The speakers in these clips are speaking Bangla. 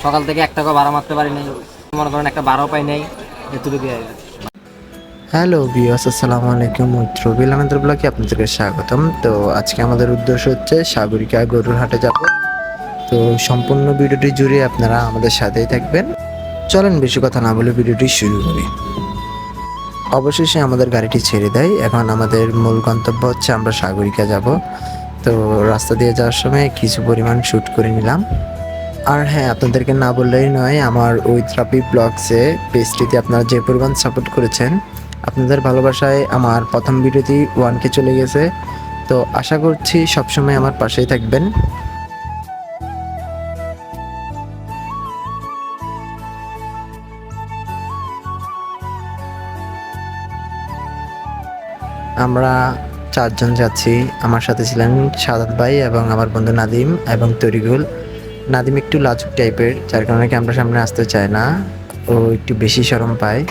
সকাল থেকে এক টাকা ভাড়া মারতে পারি নাই, মনে করেন একটা ভাড়াও পাই নাই, এতটুকু। হ্যালো ভিউয়ার্স, আসসালামু আলাইকুম। মৈত্র বিলামেন্দ্র ব্লগে আপনাদেরকে স্বাগতম। তো আজকে আমাদের উদ্দেশ্য হচ্ছে সাগরিকা গরুর হাটে যাব। তো সম্পূর্ণ ভিডিওটি জুড়ে আপনারা আমাদের সাথেই থাকবেন। চলেন বেশি কথা না বলে ভিডিওটি শুরু করি। অবশেষে আমাদের গাড়িটি ছেড়ে দেয়। এখন আমাদের মূল গন্তব্য হচ্ছে আমরা সাগরিকা যাব। তো রাস্তা দিয়ে যাওয়ার সময় কিছু পরিমাণ শ্যুট করে নিলাম। আর হ্যাঁ, আপনাদেরকে না বললেই নয়, আমার ওই থ্রাপি ব্লগসে পেজটিতে আপনারা যে পরিমাণ সাপোর্ট করেছেন, আপনাদের ভালোবাসায় আমার প্রথম ভিডিওটি 1K চলে গেছে। তো আশা করছি সবসময় আমার পাশেই থাকবেন। আমরা চারজন যাচ্ছি। আমার সাথে ছিলেন সাদাত ভাই এবং আমার বন্ধু নাদিম এবং তরিকুল। নাদিম একটু লাজুক টাইপের, যার কারণে ক্যামেরার সামনে আসতে চায় না। ও একটু বেশি শরম পায়।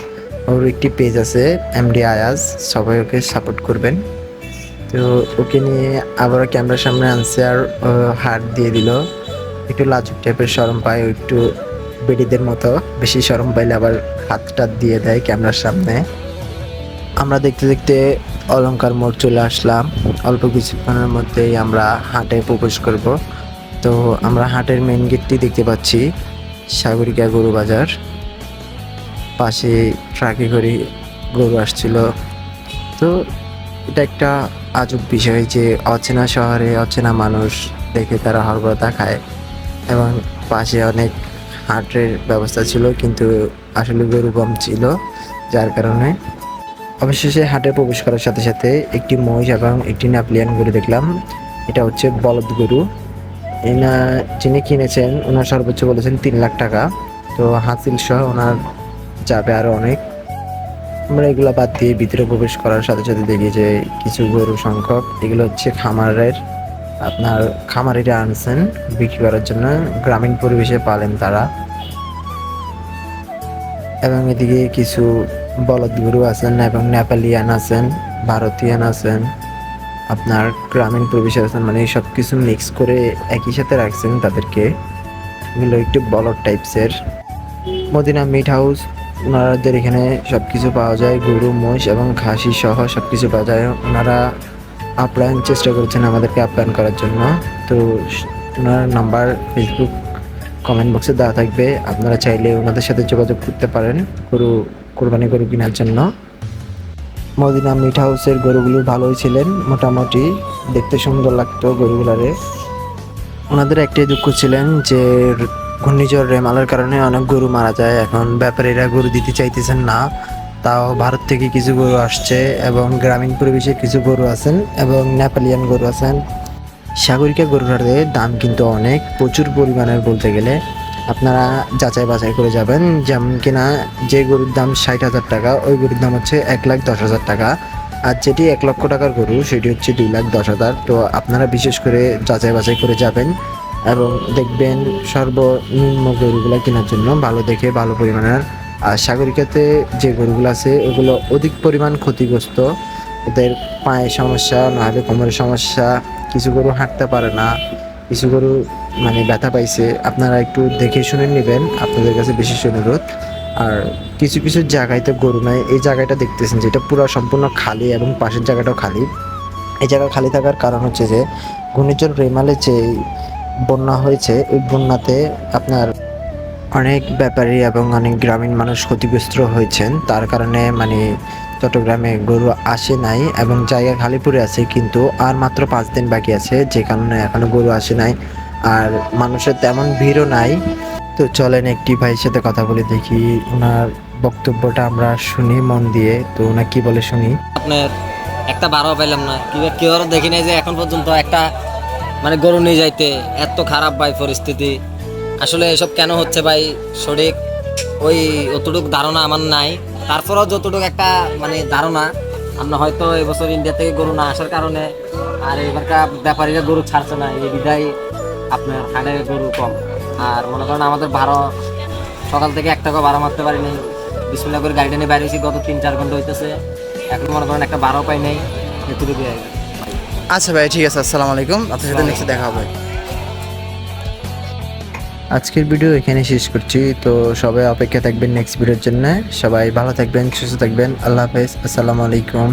ওর একটি পেজ আছে এমডি আয়াজ, সবাই ওকে সাপোর্ট করবেন। তো ওকে নিয়ে আবার ক্যামেরার সামনে আনছে আর হাত দিয়ে দিল। একটু লাজুক টাইপের, শরম পায় ও একটু বেডিদের মতো। বেশি শরম পাইলে আবার হাত টাত দিয়ে দেয় ক্যামেরার সামনে। আমরা দেখতে দেখতে অলংকার মোড় চলে আসলাম। অল্প কিছুক্ষণের মধ্যেই আমরা হাটে প্রবেশ করব। তো আমরা হাটের মেইন গেটটি দেখতে পাচ্ছি, সাগরিকা গরু বাজার। পাশে ট্রাকে করে গরু আসছিল। তো এটা একটা আজব বিষয় যে অচেনা শহরে অচেনা মানুষ দেখে তারা হরবরতা খায়, এবং পাশে অনেক হাটের ব্যবস্থা ছিল, কিন্তু আসলে গরু কম ছিল, যার কারণে অবশেষে হাটে প্রবেশ করার সাথে সাথে একটি মহিষ এবং একটি নেপালিয়ান গরু দেখলাম। এটা হচ্ছে বলদ গরু। যিনি কিনেছেন ওনার সর্বোচ্চ বলেছেন 3 লাখ টাকা। তো হাসিল সহ ওনার যাবে আরও অনেক। আমরা এগুলো বাদ দিয়ে ভিতরে প্রবেশ করার সাথে সাথে দেখি যে কিছু গরু সংখ্যক, এগুলো হচ্ছে খামারের, আপনার খামারিরা আনছেন বিক্রি করার জন্য। গ্রামীণ পরিবেশে পালেন তারা। এবং এদিকে কিছু বলদ গরু আছেন এবং নেপালিয়ান আছেন, ভারতীয়ান আছেন, আপনার গ্রামীণ পরিবেশে আছেন, মানে সব কিছু মিক্স করে একই সাথে রাখছেন তাদেরকে। এগুলো একটু বলদ টাইপসের। মদিনা মিট হাউস, ওনাদের এখানে সব কিছু পাওয়া যায়, গরু, মহিষ এবং খাসি সহ সব কিছু পাওয়া যায়। ওনারা আপ্যায়ন চেষ্টা করেছেন আমাদেরকে আপ্যায়ন করার জন্য। তো ওনার নাম্বার ফেসবুক কমেন্ট বক্সে দেওয়া থাকবে, আপনারা চাইলে ওনাদের সাথে যোগাযোগ করতে পারেন কোরবানি গরু কেনার জন্য। মদিনা মিট হাউসের গরুগুলো ভালোই ছিলেন, মোটামুটি দেখতে সুন্দর লাগতো গরুগুলারে। ওনাদের একটাই দুঃখ ছিলেন যে ঘূর্ণিঝড় রেমালের কারণে অনেক গরু মারা যায়। এখন ব্যাপারীরা গরু দিতে চাইতেছেন না। তাও ভারত থেকে কিছু গরু আসছে এবং গ্রামীণ পরিবেশে কিছু গরু আছেন এবং নেপালিয়ান গরু আছেন। সাগরিকা গরুর হাটে দাম কিন্তু অনেক, প্রচুর পরিমাণের বলতে গেলে। আপনারা যাচাই বাছাই করে যাবেন। যেমন কিনা যে গরুর দাম 60,000 টাকা, ওই গরুর দাম হচ্ছে 1,10,000 টাকা। আর যেটি 1 লক্ষ টাকার গরু, সেটি হচ্ছে 2,10,000। তো আপনারা বিশেষ করে যাচাই বাছাই করে যাবেন এবং দেখবেন সর্বনিম্ন গরুগুলো কেনার জন্য ভালো দেখে ভালো পরিমাণের। আর সাগরিকাতে যে গরুগুলো আছে ওগুলো অধিক পরিমাণ ক্ষতিগ্রস্ত। ওদের পায়ে সমস্যা, নাহলে কোমরের সমস্যা, কিছু গরু হাঁটতে পারে না, কিছু গরু মানে ব্যথা পাইছে। আপনারা একটু দেখে শুনে নেবেন, আপনাদের কাছে বিশেষ অনুরোধ। আর কিছু কিছু জায়গায় তো গরু নাই। এই জায়গাটা দেখতেছেন যেটা পুরো সম্পূর্ণ খালি এবং পাশের জায়গাটাও খালি। এই জায়গা খালি থাকার কারণ হচ্ছে যে ঘূর্ণিঝড় রেমালে যে বন্যা হয়েছে, ওই বন্যাতে আপনার অনেক ব্যাপারী এবং অনেক গ্রামীণ মানুষ ক্ষতিগ্রস্ত হয়েছেন। তার কারণে মানে চট্টগ্রামে গরু আসে নাই এবং জায়গা খালি পড়ে আছে, কিন্তু আর মাত্র 5 দিন বাকি আছে, যে কারণে এখনো গরু আসে নাই। আর মানুষের তেমন ভিড়ও নাই। তো চলেন একটি ভাইয়ের সাথে কথা বলে দেখি, ওনার বক্তব্যটা আমরা শুনি মন দিয়ে। তো ওনা কি বলে শুনি। আপনার একটা ভাড়াও পাইলাম না, কেউ দেখি নাই যে এখন পর্যন্ত একটা মানে গরু নিয়ে যাইতে। এত খারাপ ভাই পরিস্থিতি। আসলে এসব কেন হচ্ছে ভাই সঠিক ওই অতটুকু ধারণা আমার নাই। তারপরেও যতটুকু একটা মানে ধারণা, আমরা হয়তো এবছর ইন্ডিয়া থেকে গরু না আসার কারণে আর এবারকার ব্যাপারীরা গরু ছাড়ছে না, এই বিধায় আপনার হাটে গরু কম। আর মনে করেন আমাদের ভাড়া সকাল থেকে 1 টাকা ভাড়া মারতে পারিনি। বিসমিল্লাহ করে গাড়িটা নিয়ে বাইরেছি, গত 3-4 ঘন্টা হইতেছে, এখন মনে করেন একটা ভাড়াও পাই নাই, এতটুকু। আচ্ছা ভাই, ঠিক আছে, আসসালামু আলাইকুম। আপনার সাথে নেক্সট দেখা হবে। আজকের ভিডিও এখানে শেষ করছি। তো সবাই অপেক্ষা থাকবেন নেক্সট ভিডিওর জন্য। সবাই ভালো থাকবেন, সুস্থ থাকবেন। আল্লাহ হাফেজ, আসসালামু আলাইকুম।